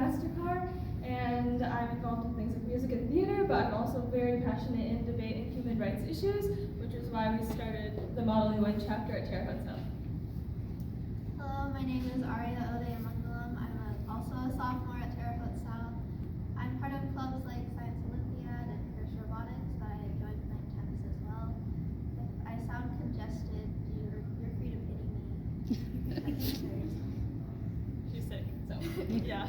Estakar, and I'm involved in things like music and theater, but I'm also very passionate in debate and human rights issues, which is why we started the Model UN chapter at Terre Haute South. Hello, my name is Arya Odayamangalam. Also a sophomore at Terre Haute South. I'm part of clubs like Science Olympiad and Curse Robotics, but I enjoy playing tennis as well. If I sound congested, you're free to pity me. She's sick, so yeah.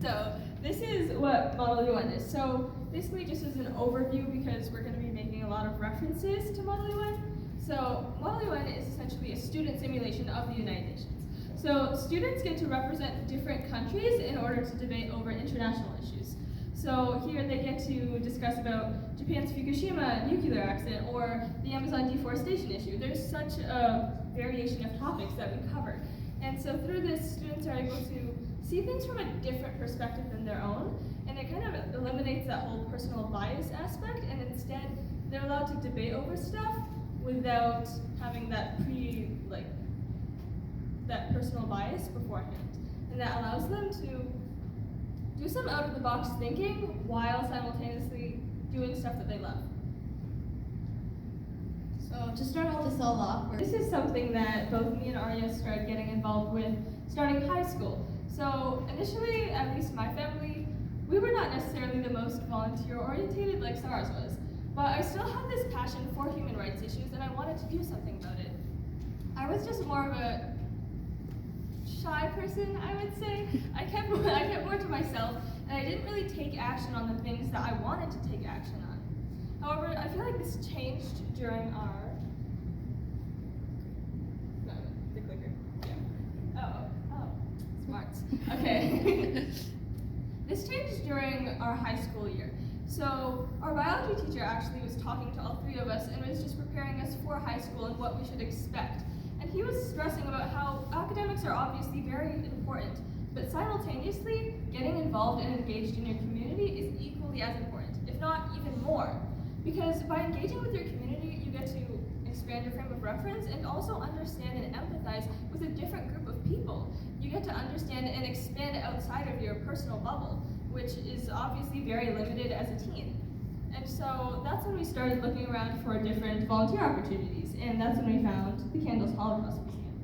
So this is what Model UN is. So basically just as an overview, because we're going to be making a lot of references to Model UN. So Model UN is essentially a student simulation of the United Nations. So students get to represent different countries in order to debate over international issues. So here they get to discuss about Japan's Fukushima nuclear accident or the Amazon deforestation issue. There's such a variation of topics that we cover. And so through this, students are able to see things from a different perspective than their own, and it kind of eliminates that whole personal bias aspect, and instead they're allowed to debate over stuff without having that that personal bias beforehand. And that allows them to do some out-of-the-box thinking while simultaneously doing stuff that they love. So to start off this all off, This is something that both me and Arya started getting involved with starting high school. So initially, at least my family, we were not necessarily the most volunteer-orientated like SARS was, but I still had this passion for human rights issues and I wanted to do something about it. I was just more of a shy person, I would say. I kept more to myself, and I didn't really take action on the things that I wanted to take action on. However, I feel like this changed during our the clicker. Yeah. Oh, smarts. Okay. This changed during our high school year. So our biology teacher actually was talking to all three of us and was just preparing us for high school and what we should expect. And he was stressing about how academics are obviously very important, but simultaneously, getting involved and engaged in your community is equally as important, if not even more. Because by engaging with your community, you get to expand your frame of reference and also understand and empathize with a different group of people. You get to understand and expand outside of your personal bubble, which is obviously very limited as a teen. And so that's when we started looking around for different volunteer opportunities, and that's when we found the Candles Holocaust Museum.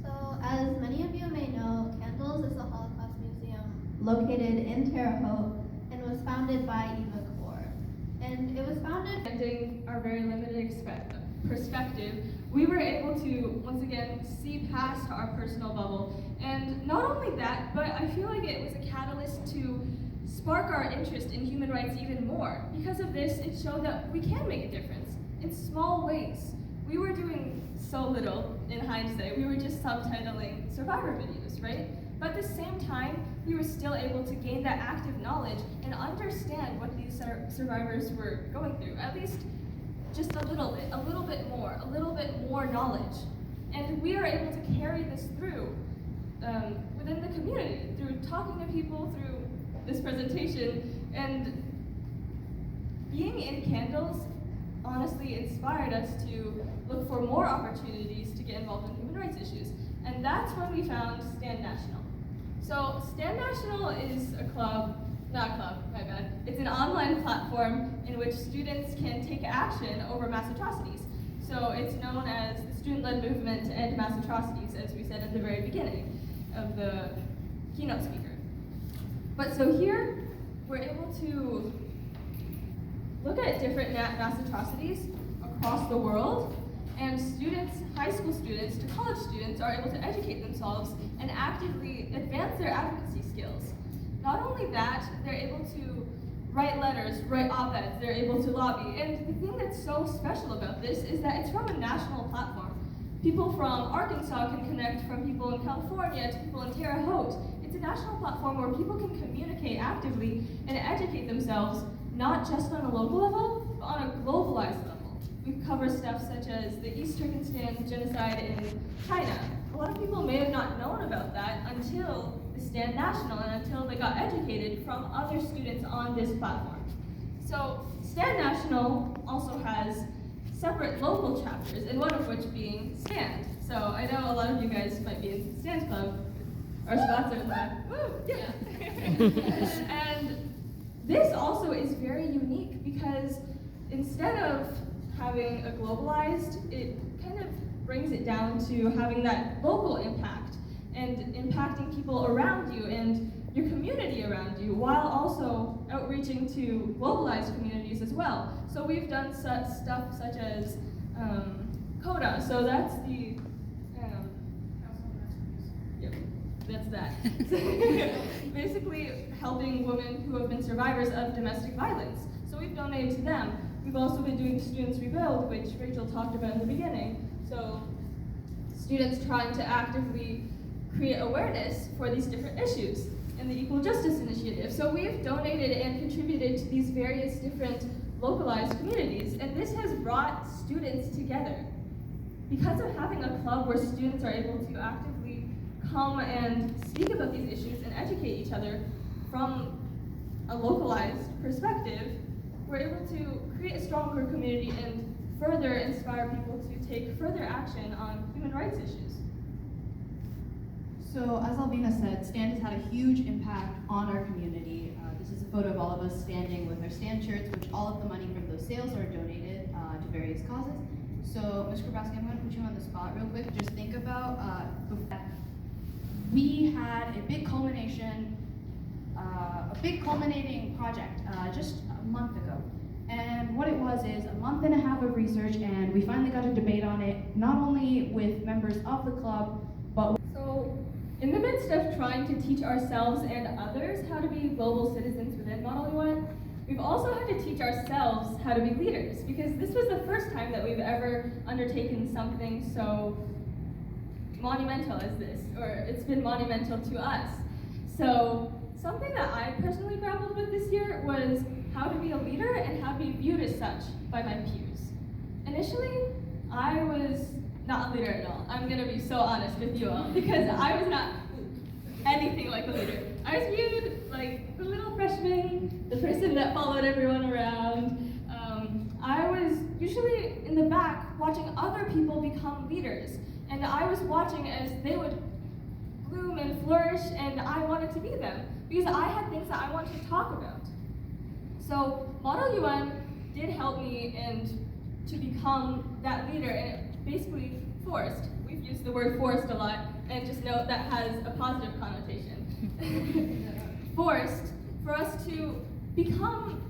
So, as many of you may know, Candles is a Holocaust museum located in Terre Haute and was founded by Eva Kor. And it was founded Ending our very limited perspective, we were able to, once again, see past our personal bubble. And not only that, but I feel like it was a catalyst to spark our interest in human rights even more. Because of this, it showed that we can make a difference in small ways. We were doing so little in hindsight. We were just subtitling survivor videos, right? But at the same time, we were still able to gain that active knowledge and understand what these survivors were going through. At least just a little bit more knowledge. And we are able to carry this through within the community, through talking to people, through this presentation, and being in Candles honestly inspired us to look for more opportunities to get involved in human rights issues. And that's when we found Stand National. So Stand National is it's an online platform in which students can take action over mass atrocities. So it's known as the Student-Led Movement to End Mass Atrocities, as we said at the very beginning of the keynote speaker. But so here, we're able to look at different mass atrocities across the world, and students, high school students to college students, are able to educate themselves and actively advance their advocacy skills. Not only that, they're able to write letters, write op-eds, they're able to lobby. And the thing that's so special about this is that it's from a national platform. People from Arkansas can connect from people in California to people in Terre Haute. It's a national platform where people can communicate actively and educate themselves, not just on a local level, but on a globalized level. We cover stuff such as the East Turkestan genocide in China. A lot of people may have not known about that until the Stand National and until they got educated from other students on this platform. So Stand National also has separate local chapters, and one of which being Stand. So I know a lot of you guys might be in Stand Club. Our Scots are in the back. Woo, yeah. And this also is very unique because instead of having a globalized, it kind of brings it down to having that local impact and impacting people around you and your community around you, while also outreaching to globalized communities as well. So we've done such stuff such as CODA, so that's the, yep, that's that. Basically helping women who have been survivors of domestic violence. So we've donated to them. We've also been doing Students Rebuild, which Rachel talked about in the beginning. So students trying to actively create awareness for these different issues in the Equal Justice Initiative. So we've donated and contributed to these various different localized communities, and this has brought students together. Because of having a club where students are able to actively come and speak about these issues and educate each other from a localized perspective, we're able to create a stronger community and further inspire people to take further action on human rights issues. So, as Alvina said, STAND has had a huge impact on our community. This is a photo of all of us standing with our STAND shirts, which all of the money from those sales are donated to various causes. So, Ms. Krabaski, I'm going to put you on the spot real quick. Just think about we had a big culminating project just a month ago. And what it was is a month and a half of research, and we finally got a debate on it, not only with members of the club, but so, in the midst of trying to teach ourselves and others how to be global citizens within Model UN, we've also had to teach ourselves how to be leaders, because this was the first time that we've ever undertaken something so monumental as this, or it's been monumental to us. So, something that I personally grappled with this year was how to be a leader and how to be viewed as such by my peers. Initially, I was not a leader at all. I'm gonna be so honest with you all, because I was not anything like a leader. I was viewed like the little freshman, the person that followed everyone around. I was usually in the back watching other people become leaders, and I was watching as they would bloom and flourish, and I wanted to be them, because I had things that I wanted to talk about. So Model UN did help me and to become that leader, and it basically forced. We've used the word forced a lot, and just note that has a positive connotation. Forced for us to become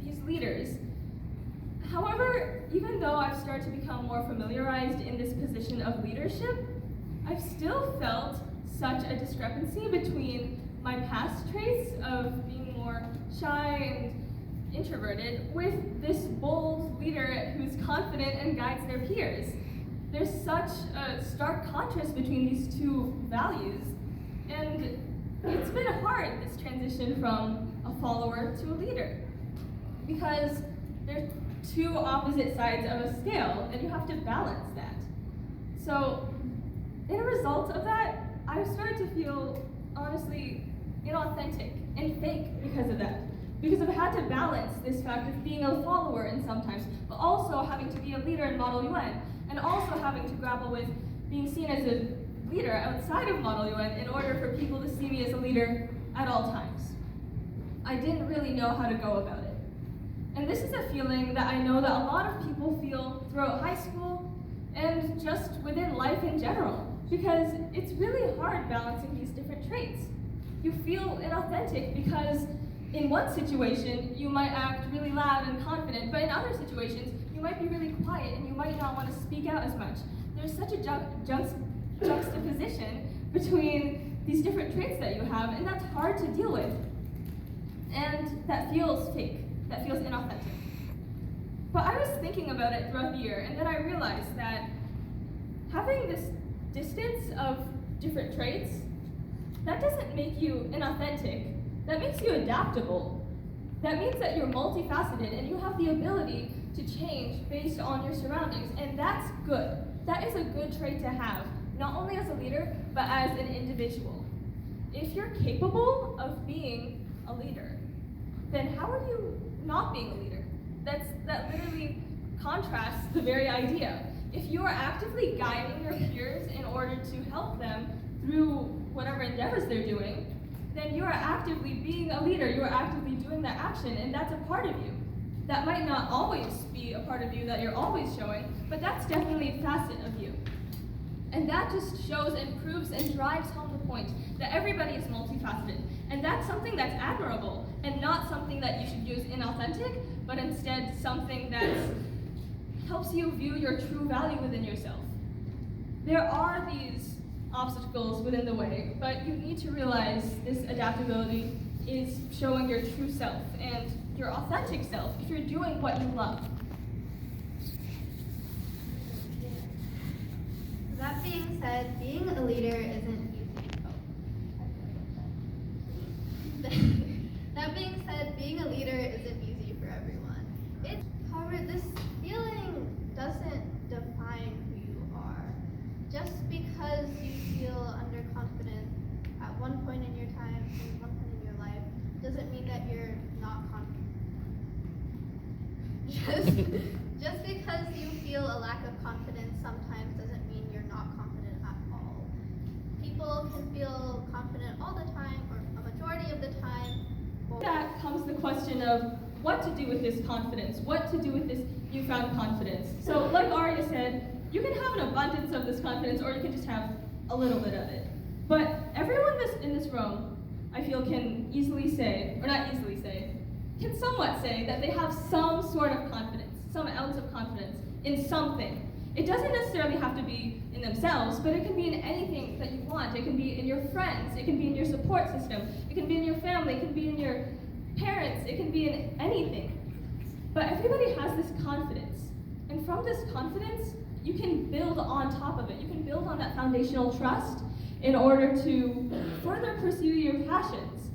these leaders. However, even though I've started to become more familiarized in this position of leadership, I've still felt such a discrepancy between my past traits of being more shy and introverted with this bold leader who's confident and guides their peers. There's such a stark contrast between these two values, and it's been hard, this transition from a follower to a leader, because they're two opposite sides of a scale, and you have to balance that. So, in a result of that, I've started to feel, honestly, inauthentic and fake because of that. Because I've had to balance this fact of being a follower in sometimes, but also having to be a leader in Model UN, and also having to grapple with being seen as a leader outside of Model UN in order for people to see me as a leader at all times. I didn't really know how to go about it. And this is a feeling that I know that a lot of people feel throughout high school and just within life in general, because it's really hard balancing these different traits. You feel inauthentic because in one situation you might act really loud and confident, but in other situations you might be really quiet and you might not want to speak out as much. There's such a juxtaposition between these different traits that you have, and that's hard to deal with. And that feels fake. That feels inauthentic. But I was thinking about it throughout the year, and then I realized that having this distance of different traits, that doesn't make you inauthentic. That makes you adaptable. That means that you're multifaceted and you have the ability to change based on your surroundings, and that's good. That is a good trait to have, not only as a leader, but as an individual. If you're capable of being a leader, then how are you not being a leader? That literally contrasts the very idea. If you are actively guiding your peers in order to help them through whatever endeavors they're doing, then you are actively being a leader, you are actively doing that action, and that's a part of you. That might not always be a part of you that you're always showing, but that's definitely a facet of you. And that just shows and proves and drives home the point that everybody is multifaceted. And that's something that's admirable, and not something that you should use inauthentic, but instead something that helps you view your true value within yourself. There are these obstacles within the way, but you need to realize this adaptability is showing your true self and your authentic self if you're doing what you love. That being said, being a leader isn't easy. That being said, being a leader isn't easy for everyone. However, this feeling doesn't define who you are. Just because you feel underconfident at one point in your time, in one point in your life, doesn't mean that you're not confident. Just because you feel a lack of confidence sometimes doesn't mean you're not confident at all. People can feel confident all the time, or a majority of the time. That comes the question of what to do with this confidence, what to do with this newfound confidence. So like Arya said, you can have an abundance of this confidence, or you can just have a little bit of it. But everyone in this room, I feel, can easily say, or not easily say, can somewhat say that they have some sort of confidence, some ounce of confidence in something. It doesn't necessarily have to be in themselves, but it can be in anything that you want. It can be in your friends, it can be in your support system, it can be in your family, it can be in your parents, it can be in anything. But everybody has this confidence. And from this confidence, you can build on top of it. You can build on that foundational trust in order to further pursue your passions.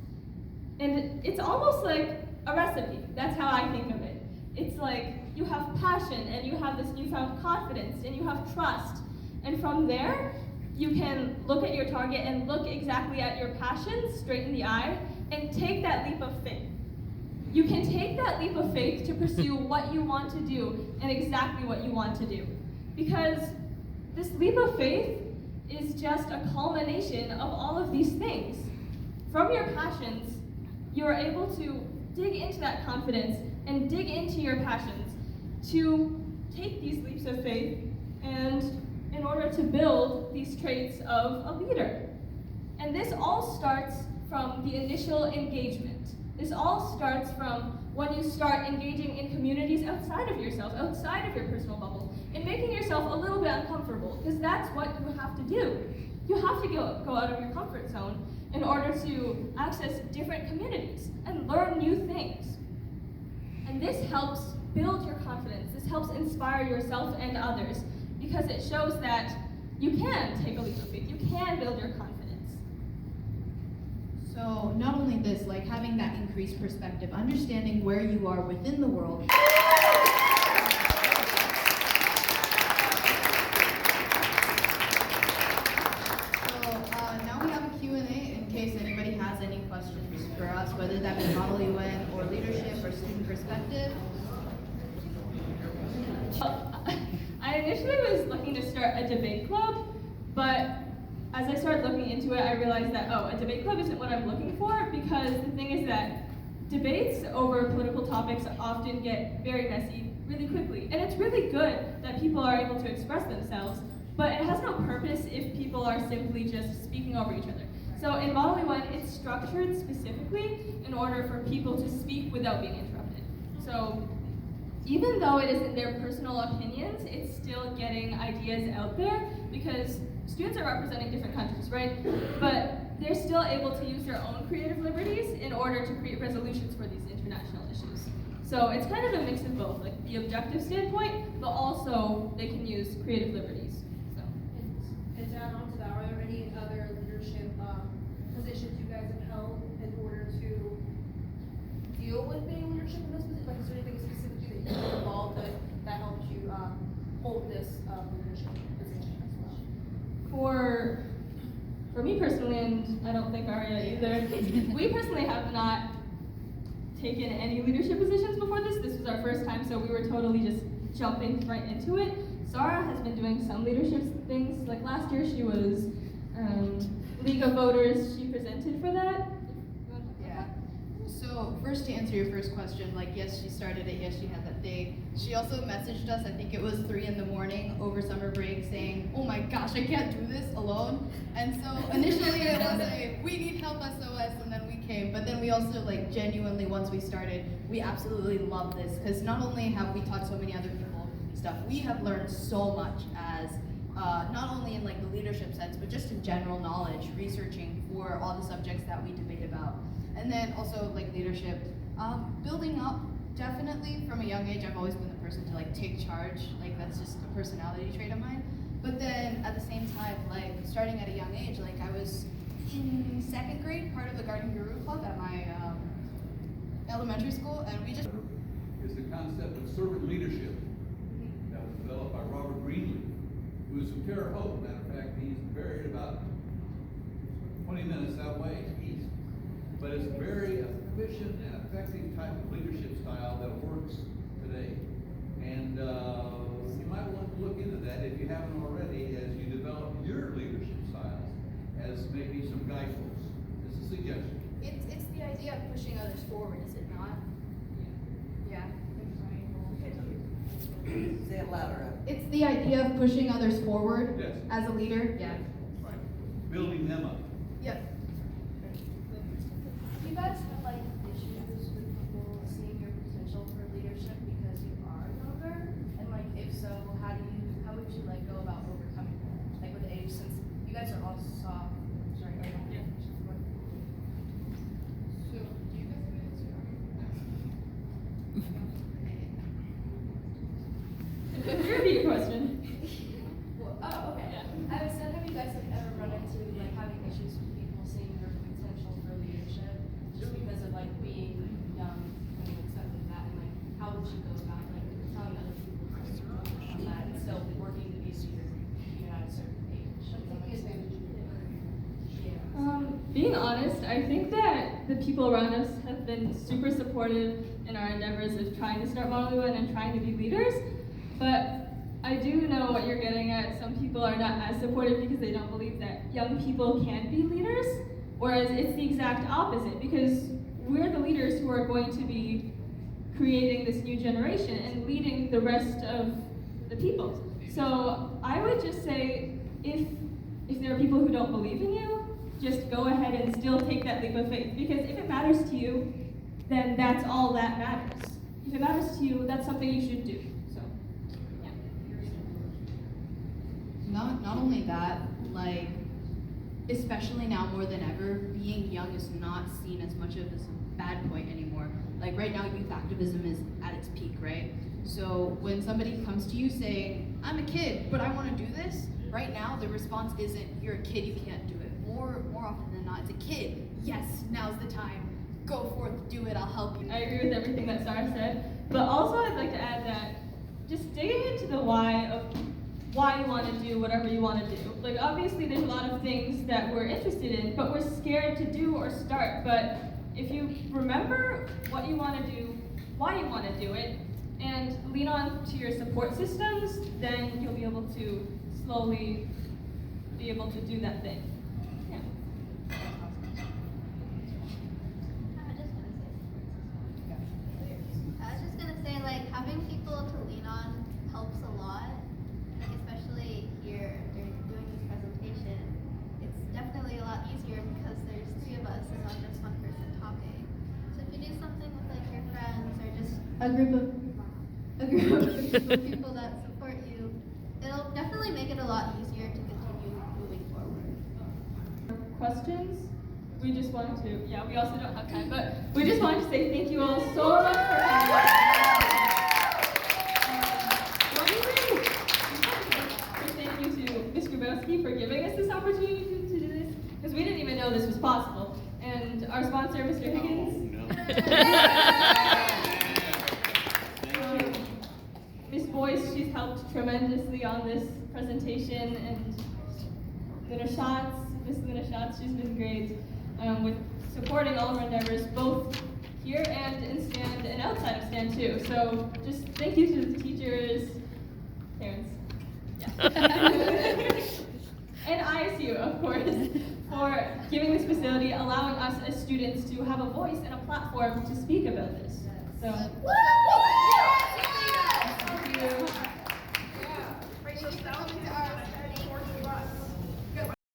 And it's almost like a recipe. That's how I think of it. It's like you have passion and you have this newfound confidence and you have trust. And from there, you can look at your target and look exactly at your passion straight in the eye and take that leap of faith. You can take that leap of faith to pursue what you want to do and exactly what you want to do. Because this leap of faith is just a culmination of all of these things. From your passions, you are able to dig into that confidence and dig into your passions to take these leaps of faith and in order to build these traits of a leader. And this all starts from the initial engagement. This all starts from when you start engaging in communities outside of yourself, outside of your personal bubble, and making yourself a little bit uncomfortable, because that's what you have to do. You have to go out of your comfort zone in order to access different communities and learn new things. And this helps build your confidence. This helps inspire yourself and others, because it shows that you can take a leap of faith. You can build your confidence. So not only this, like having that increased perspective, understanding where you are within the world. Now we have a Q&A in case anybody has any questions for us, whether that be Model UN or leadership or student perspective. I initially was looking to start a debate club, but as I started looking into it, I realized that, a debate club isn't what I'm looking for, because the thing is that debates over political topics often get very messy really quickly. And it's really good that people are able to express themselves, but it has no purpose if people are simply just speaking over each other. So in Model UN, it's structured specifically in order for people to speak without being interrupted. So even though it isn't their personal opinions, it's still getting ideas out there, because students are representing different countries, right? But they're still able to use their own creative liberties in order to create resolutions for these international issues. So it's kind of a mix of both, like the objective standpoint, but also they can use creative liberties. So. And to add on to that, are there any other leadership positions you guys have held in order to deal with being leadership in this position? Like, is there anything specifically that you've been involved with that helped you hold this leadership position as well? For me personally, and I don't think Arya either, we personally have not taken any leadership positions before this. This was our first time, so we were totally just jumping right into it. Sarah has been doing some leadership things. Like last year, she was League of Voters she presented for that. You wanna talk about Yeah. that? So first, to answer your first question, like, yes, she started it, yes, she had that day. She also messaged us, I think it was 3 in the morning over summer break, saying, oh my gosh, I can't do this alone. And so initially it was a, we need help SOS, and then we came. But then we also, like, genuinely, once we started, we absolutely love this, because not only have we taught so many other people stuff, we have learned so much as, not only in like the leadership sense, but just in general knowledge, researching for all the subjects that we debate about. And then also like leadership, building up, definitely from a young age, I've always been the person to like take charge, like that's just a personality trait of mine. But then at the same time, like starting at a young age, like I was in 2nd grade, part of the Garden Guru Club at my elementary school, and we just... Is the concept of servant leadership that was developed by Robert Greenleaf, who is from Terre Haute. Matter of fact, he's buried about 20 minutes that way east. But it's a very efficient and effective type of leadership style that works today. And you might want to look into that if you haven't already as you develop your leadership styles as maybe some guideposts. It's a suggestion. It's the idea of pushing others forward, is it not? Yeah. Say it louder. It's the idea of pushing others forward Yes. as a leader. Yeah. Right. Building them up. Yep. Do you guys have like issues with people seeing your potential for leadership because you are younger? And like, if so, how would you like go about overcoming that? Like with age, since you guys are all soft. Sorry. Yeah. So, do you guys have an answer? Could you repeat your question? Well, oh, okay. Yeah. I was said, have you guys like ever run into like having issues with people seeing your potential for leadership just because of like being young and accepting that, and like how would you go about like telling other people on that and still working to be a leader even at a certain age? Yeah. Being honest, I think that the people around us have been super supportive in our endeavors of trying to start Model UN and trying to be leaders. But I do know what you're getting at. Some people are not as supportive because they don't believe that young people can be leaders, whereas it's the exact opposite, because we're the leaders who are going to be creating this new generation and leading the rest of the people. So I would just say, if there are people who don't believe in you, just go ahead and still take that leap of faith, because if it matters to you, then that's all that matters. If it matters to you, that's something you should do. So, yeah. Not only that, like, especially now more than ever, being young is not seen as much of a bad point anymore. Like right now, youth activism is at its peak, right? So when somebody comes to you saying, I'm a kid, but I want to do this, right now the response isn't, you're a kid, you can't do it. More often than not, it's a kid. Yes, now's the time. Go forth, do it, I'll help you. I agree with everything that Sarah said, but also I'd like to add that just digging into the why of why you want to do whatever you want to do. Like obviously there's a lot of things that we're interested in, but we're scared to do or start. But if you remember what you want to do, why you want to do it, and lean on to your support systems, then you'll be able to slowly be able to do that thing. Yeah. I was just gonna say, like, having people to lean on helps a lot. Like, especially here during doing this presentation, it's definitely a lot easier because there's 3 of us and not just one person talking. So if you do something with like your friends or just a group of people that support you, it'll definitely make it a lot easier to continue moving forward. Questions? We just wanted to, yeah, we also don't have time, but we just wanted to say thank you all so much for coming. Thank you to Ms. Grabowski for giving us this opportunity to do this, because we didn't even know this was possible. And our sponsor, Mr. Higgins. Ms. Boyce, she's helped tremendously on this presentation, and Miss Luna Schatz, she's been great with supporting all of our endeavors, both here and in stand and outside of stand too. So just thank you to the teachers, parents, yeah. And ISU, of course. for giving this facility, allowing us as students to have a voice and a platform to speak about this. So, Thank you. Yeah. Rachel Stout.